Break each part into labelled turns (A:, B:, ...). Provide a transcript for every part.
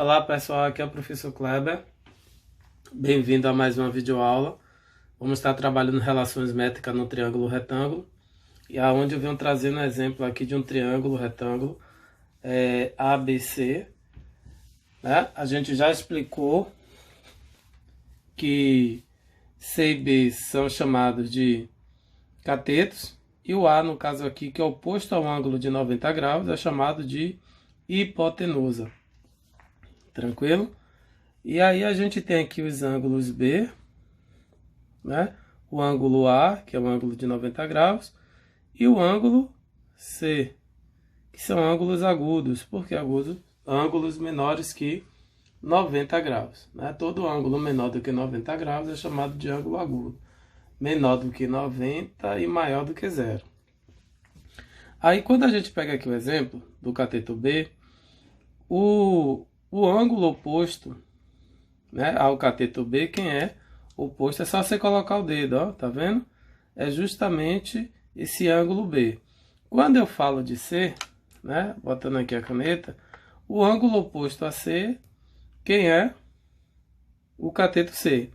A: Olá pessoal, aqui é o professor Kleber. Bem-vindo a mais uma videoaula. Vamos estar trabalhando relações métricas no triângulo retângulo. E aonde eu venho trazendo um exemplo aqui de um triângulo retângulo ABC. Né? A gente já explicou que C e B são chamados de catetos. E o A, no caso aqui, que é oposto ao ângulo de 90 graus, é chamado de hipotenusa. Tranquilo? E aí a gente tem aqui os ângulos B, né? O ângulo A, que é o ângulo de 90 graus, e o ângulo C, que são ângulos agudos, porque agudos, ângulos menores que 90 graus. Né? Todo ângulo menor do que 90 graus é chamado de ângulo agudo. Menor do que 90 e maior do que zero. Aí quando a gente pega aqui o exemplo do cateto B, o ângulo oposto, né, ao cateto B, quem é oposto, é só você colocar o dedo, ó, tá vendo? É justamente esse ângulo B. Quando eu falo de C, né, botando aqui a caneta, o ângulo oposto a C, quem é? O cateto C.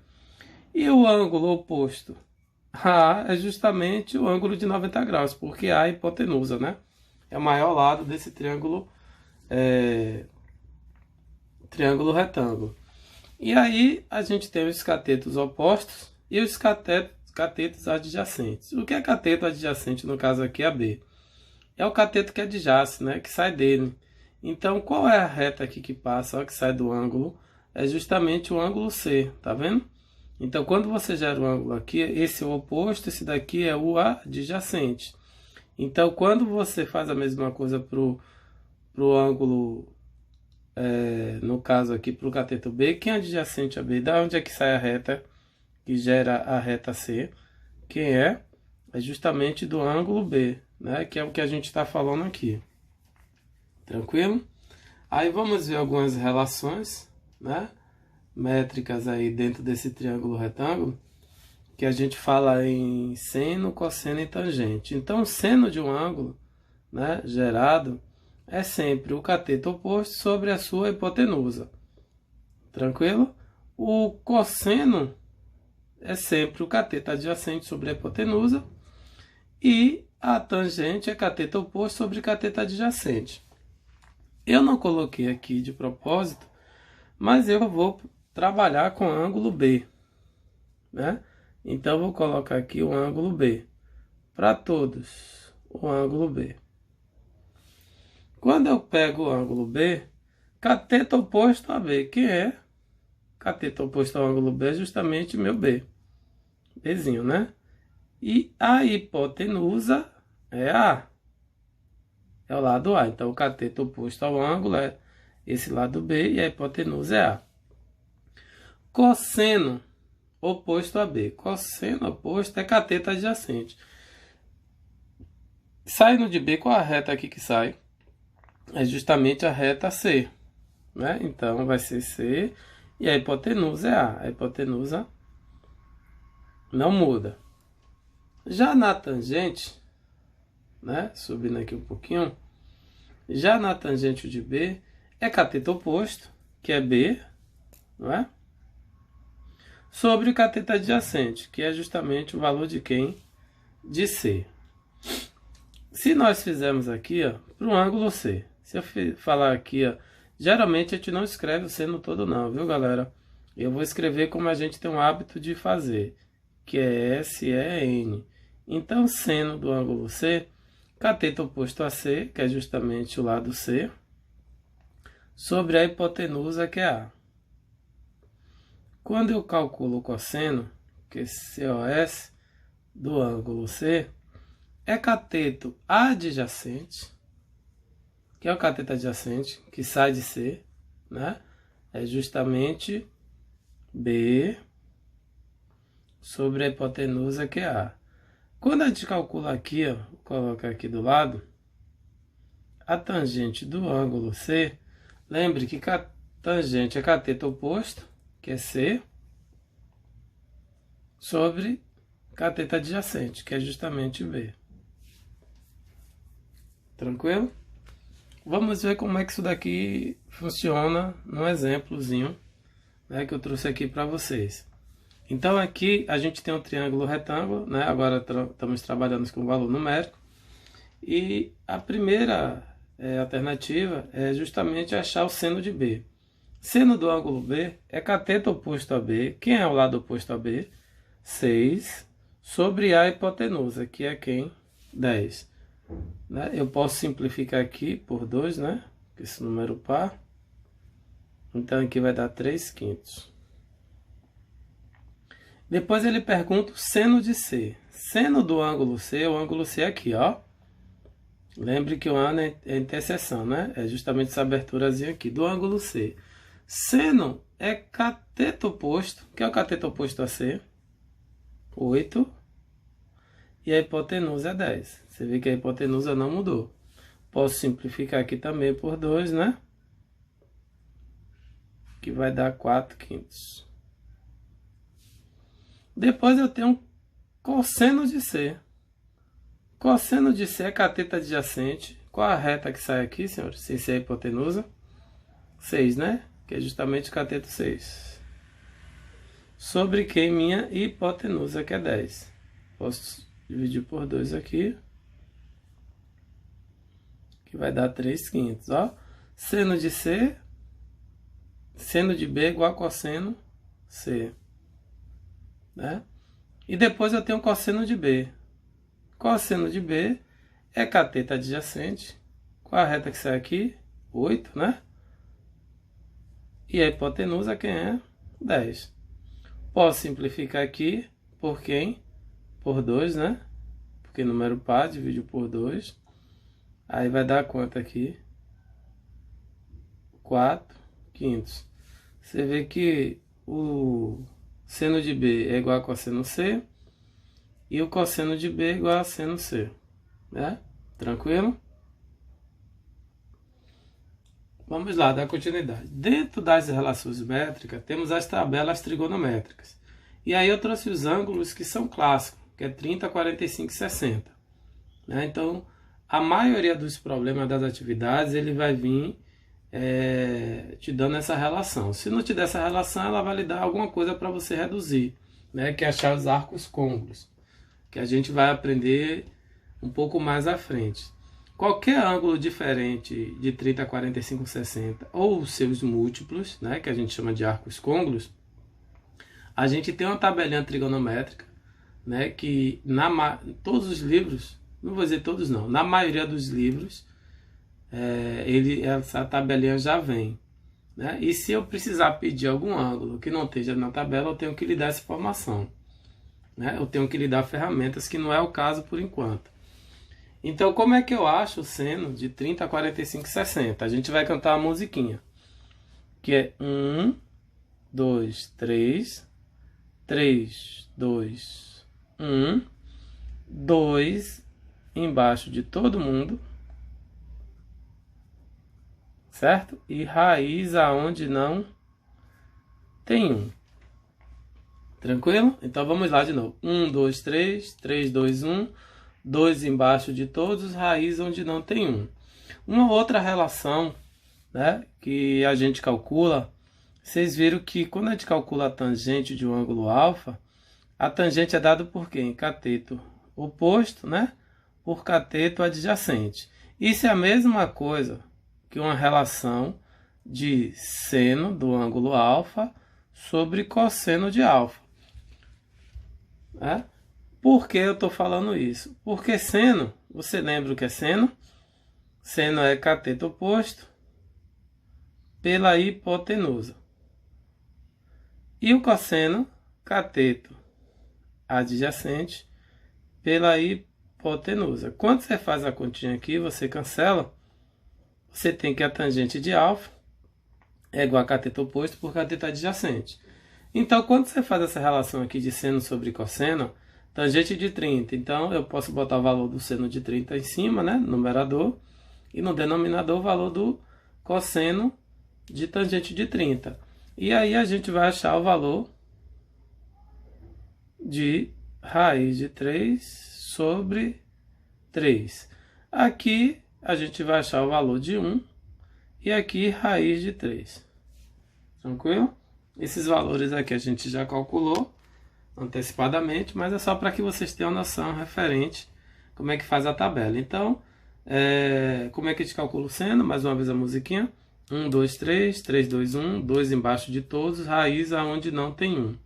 A: E o ângulo oposto a A é justamente o ângulo de 90 graus, porque A é a hipotenusa, né? É o maior lado desse triângulo, triângulo retângulo. E aí a gente tem os catetos opostos e os catetos adjacentes. O que é cateto adjacente, no caso aqui, é a B? É o cateto que adjace, né? Que sai dele. Então, qual é a reta aqui que passa, ó, que sai do ângulo? É justamente o ângulo C, tá vendo? Então, quando você gera o ângulo aqui, esse é o oposto, esse daqui é o adjacente. Então, quando você faz a mesma coisa para o ângulo, no caso aqui, para o cateto B, quem é adjacente a B? Da onde é que sai a reta que gera a reta C? Quem é? É justamente do ângulo B, né? Que é o que a gente está falando aqui. Tranquilo? Aí vamos ver algumas relações, né, métricas aí dentro desse triângulo retângulo, que a gente fala em seno, cosseno e tangente. Então, o seno de um ângulo, né, gerado é sempre o cateto oposto sobre a sua hipotenusa. Tranquilo? O cosseno é sempre o cateto adjacente sobre a hipotenusa e a tangente é cateto oposto sobre cateto adjacente. Eu não coloquei aqui de propósito, mas eu vou trabalhar com ângulo B, né? Então, eu vou colocar aqui o ângulo B. Para todos, o ângulo B. Quando eu pego o ângulo B, cateto oposto a B, que é cateto oposto ao ângulo B, é justamente meu B. Bzinho, né? E a hipotenusa é A. É o lado A. Então, o cateto oposto ao ângulo é esse lado B e a hipotenusa é A. Cosseno oposto a B. Cosseno oposto é cateto adjacente. Saindo de B, qual a reta aqui que sai? É justamente a reta C. Né? Então, vai ser C e a hipotenusa é A. A hipotenusa não muda. Já na tangente, né? Subindo aqui um pouquinho, já na tangente de B, é cateto oposto, que é B, não é? Sobre o cateto adjacente, que é justamente o valor de quem? De C. Se nós fizermos aqui, ó, para o ângulo C, se eu falar aqui, ó, geralmente a gente não escreve o seno todo não, viu galera? Eu vou escrever como a gente tem o hábito de fazer, que é SEN. Então, seno do ângulo C, cateto oposto a C, que é justamente o lado C, sobre a hipotenusa, que é A. Quando eu calculo o cosseno, que é COS, do ângulo C, é cateto adjacente, que é o cateto adjacente, que sai de C, né? É justamente B sobre a hipotenusa, que é A. Quando a gente calcula aqui, ó, vou colocar aqui do lado, a tangente do ângulo C, lembre que tangente é cateto oposto, que é C, sobre cateto adjacente, que é justamente B. Tranquilo? vamos ver como é que isso daqui funciona num exemplozinho, né, que eu trouxe aqui para vocês. Então aqui a gente tem um triângulo retângulo, né? Agora estamos trabalhando com valor numérico. E a primeira alternativa é justamente achar o seno de B. Seno do ângulo B é cateto oposto a B. Quem é o lado oposto a B? 6 sobre a hipotenusa, que é quem? 10. Né? Eu posso simplificar aqui por 2, né? Esse número par. Então aqui vai dar 3/5. Depois ele pergunta o seno de C. Seno do ângulo C, o ângulo C é aqui, ó. Lembre que o ano é interseção, né? É justamente essa aberturazinha aqui, do ângulo C. Seno é cateto oposto. O que é o cateto oposto a C? 8. E a hipotenusa é 10. Você vê que a hipotenusa não mudou. Posso simplificar aqui também por 2, né? Que vai dar 4/5. Depois eu tenho um cosseno de C. Cosseno de C é cateto adjacente. Qual a reta que sai aqui, senhores? Sem ser a hipotenusa? 6, né? Que é justamente cateto 6. Sobre quem? Minha hipotenusa, que é 10. Posso dividir por 2 aqui. Que vai dar 3/5, ó. Seno de C. Seno de B igual a cosseno C. Né? E depois eu tenho cosseno de B. Cosseno de B é cateto adjacente. Qual a reta que sai aqui? 8, né? E a hipotenusa quem é? 10. Posso simplificar aqui por quem? Por 2, né? Porque número par, dividido por 2. Aí vai dar quanto aqui? 4/5. Você vê que o seno de B é igual a cosseno C. E o cosseno de B é igual a seno C. Né? Tranquilo? Vamos lá, dar continuidade. Dentro das relações métricas, temos as tabelas trigonométricas. E aí eu trouxe os ângulos que são clássicos, que é 30, 45 e 60. Né? Então, a maioria dos problemas das atividades, ele vai vir te dando essa relação. Se não te der essa relação, ela vai lhe dar alguma coisa para você reduzir, né? Que é achar os arcos côncavos, que a gente vai aprender um pouco mais à frente. Qualquer ângulo diferente de 30, 45, 60 ou seus múltiplos, né, que a gente chama de arcos côncavos, a gente tem uma tabelinha trigonométrica, né, que todos os livros, não vou dizer todos não, na maioria dos livros, essa tabelinha já vem. Né? E se eu precisar pedir algum ângulo que não esteja na tabela, eu tenho que lhe dar essa informação. Né? Eu tenho que lhe dar ferramentas, que não é o caso por enquanto. Então, como é que eu acho o seno de 30, 45 e 60? A gente vai cantar uma musiquinha. Que é 1, 2, 3, 3, 2, 1, 2 embaixo de todo mundo. Certo? E raiz aonde não tem 1. Tranquilo? Então vamos lá de novo. 1, 2, 3, 3, 2, 1. 2 embaixo de todos, raiz onde não tem 1. Uma outra relação, né, que a gente calcula, vocês viram que quando a gente calcula a tangente de um ângulo alfa, a tangente é dada por quem? Cateto oposto, né, por cateto adjacente. Isso é a mesma coisa que uma relação de seno do ângulo alfa sobre cosseno de alfa. Né? Por que eu estou falando isso? Porque seno, você lembra o que é seno? Seno é cateto oposto pela hipotenusa. E o cosseno, cateto adjacente pela hipotenusa. Quando você faz a continha aqui, você cancela, você tem que a tangente de alfa é igual a cateto oposto por cateto adjacente. Então, quando você faz essa relação aqui de seno sobre cosseno, tangente de 30, então eu posso botar o valor do seno de 30 em cima, né, no numerador, e no denominador o valor do cosseno de tangente de 30. E aí a gente vai achar o valor de raiz de 3 sobre 3. Aqui a gente vai achar o valor de 1 e aqui raiz de 3. Tranquilo? Esses valores aqui a gente já calculou antecipadamente, mas é só para que vocês tenham noção referente como é que faz a tabela. Então, como é que a gente calcula o seno? Mais uma vez a musiquinha. 1, 2, 3, 3, 2, 1, 2 embaixo de todos, raiz aonde não tem 1.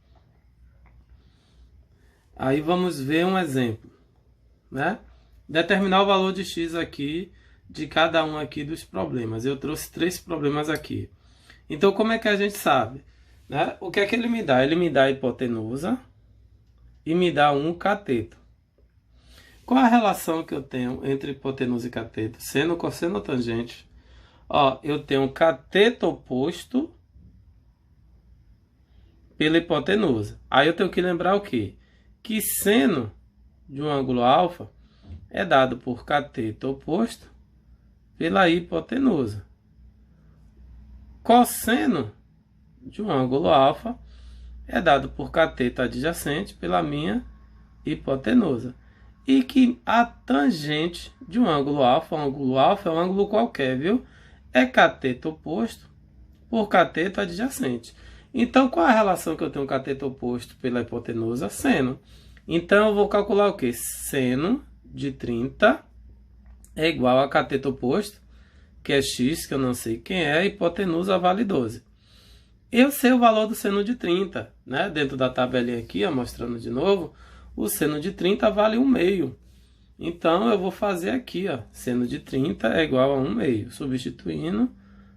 A: Aí vamos ver um exemplo, né? Determinar o valor de x aqui, de cada um aqui dos problemas. Eu trouxe 3 problemas aqui. Então, como é que a gente sabe? Né? O que é que ele me dá? Ele me dá a hipotenusa e me dá um cateto. Qual a relação que eu tenho entre hipotenusa e cateto? Seno, cosseno ou tangente? Ó, eu tenho cateto oposto pela hipotenusa. Aí eu tenho que lembrar o quê? Que seno de um ângulo alfa é dado por cateto oposto pela hipotenusa. Cosseno de um ângulo alfa é dado por cateto adjacente pela minha hipotenusa. E que a tangente de um ângulo alfa é um ângulo qualquer, viu? É cateto oposto por cateto adjacente. Então, qual a relação que eu tenho cateto oposto pela hipotenusa? Seno. Então, eu vou calcular o quê? Seno de 30 é igual a cateto oposto, que é x, que eu não sei quem é, hipotenusa vale 12. Eu sei o valor do seno de 30, né? Dentro da tabelinha aqui, ó, mostrando de novo, o seno de 30 vale 1/2. Então, eu vou fazer aqui, ó, seno de 30 é igual a 1/2. Substituindo,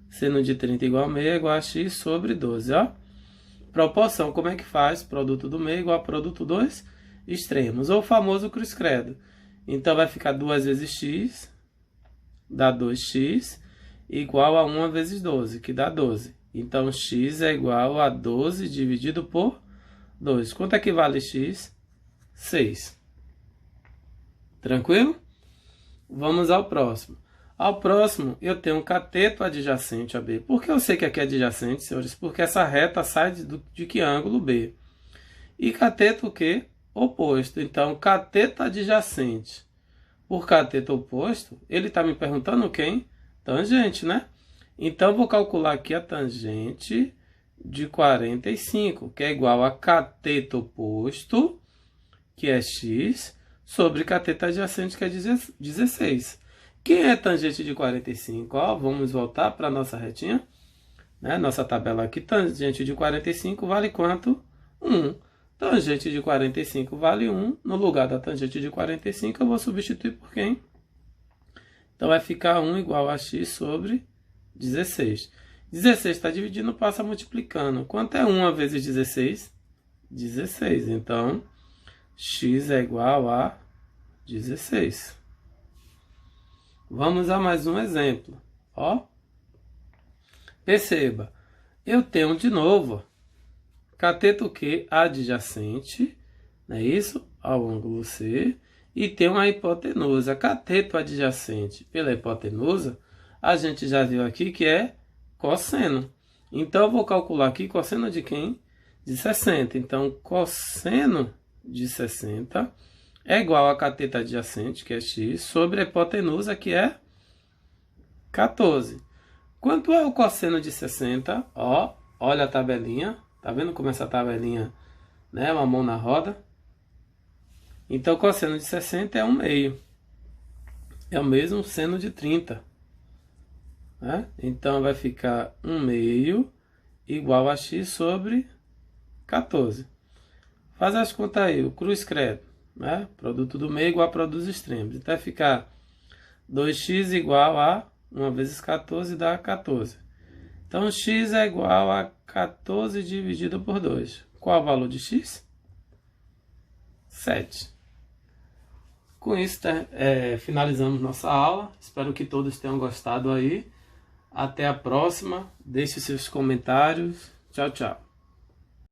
A: seno de 30 igual a meio é igual a x sobre 12, ó. Proporção, como é que faz? Produto do meio igual a produto dos extremos, ou o famoso cruz credo. Então, vai ficar 2 vezes x, dá 2x, igual a 1 vezes 12, que dá 12. Então, x é igual a 12 dividido por 2. Quanto é que vale x? 6. Tranquilo? Vamos ao próximo. Ao próximo, eu tenho um cateto adjacente a B. Por que eu sei que aqui é adjacente, senhores? Porque essa reta sai de que ângulo? B. E cateto o quê? Oposto. Então, cateto adjacente por cateto oposto, ele está me perguntando quem? Tangente, né? Então, eu vou calcular aqui a tangente de 45, que é igual a cateto oposto, que é x, sobre cateto adjacente, que é 16. Quem é tangente de 45? Ó, vamos voltar para a nossa retinha, né? Nossa tabela aqui, tangente de 45 vale quanto? 1. Tangente de 45 vale 1. No lugar da tangente de 45, eu vou substituir por quem? Então, vai ficar 1 igual a x sobre 16. 16 está dividindo, passa multiplicando. Quanto é 1 vezes 16? 16. Então, x é igual a 16. Vamos a mais um exemplo. Ó, perceba, eu tenho de novo cateto Q adjacente, não é isso? Ao ângulo C, e tem uma hipotenusa. Cateto adjacente pela hipotenusa, a gente já viu aqui que é cosseno. Então, eu vou calcular aqui cosseno de quem? De 60. Então, cosseno de 60 é igual a cateto adjacente, que é x, sobre a hipotenusa, que é 14. Quanto é o cosseno de 60? Ó, olha a tabelinha. Tá vendo como essa tabelinha, né? Uma mão na roda. Então, o cosseno de 60 é 1/2. É o mesmo seno de 30. Né? Então, vai ficar 1/2 igual a x sobre 14. Faz as contas aí, o cruz credo. Né? Produto do meio igual a produto dos extremos. Então, vai ficar 2x igual a 1 vezes 14 dá 14. Então, x é igual a 14 dividido por 2. Qual o valor de x? 7. Com isso, finalizamos nossa aula. Espero que todos tenham gostado aí. Até a próxima. Deixe seus comentários. Tchau, tchau.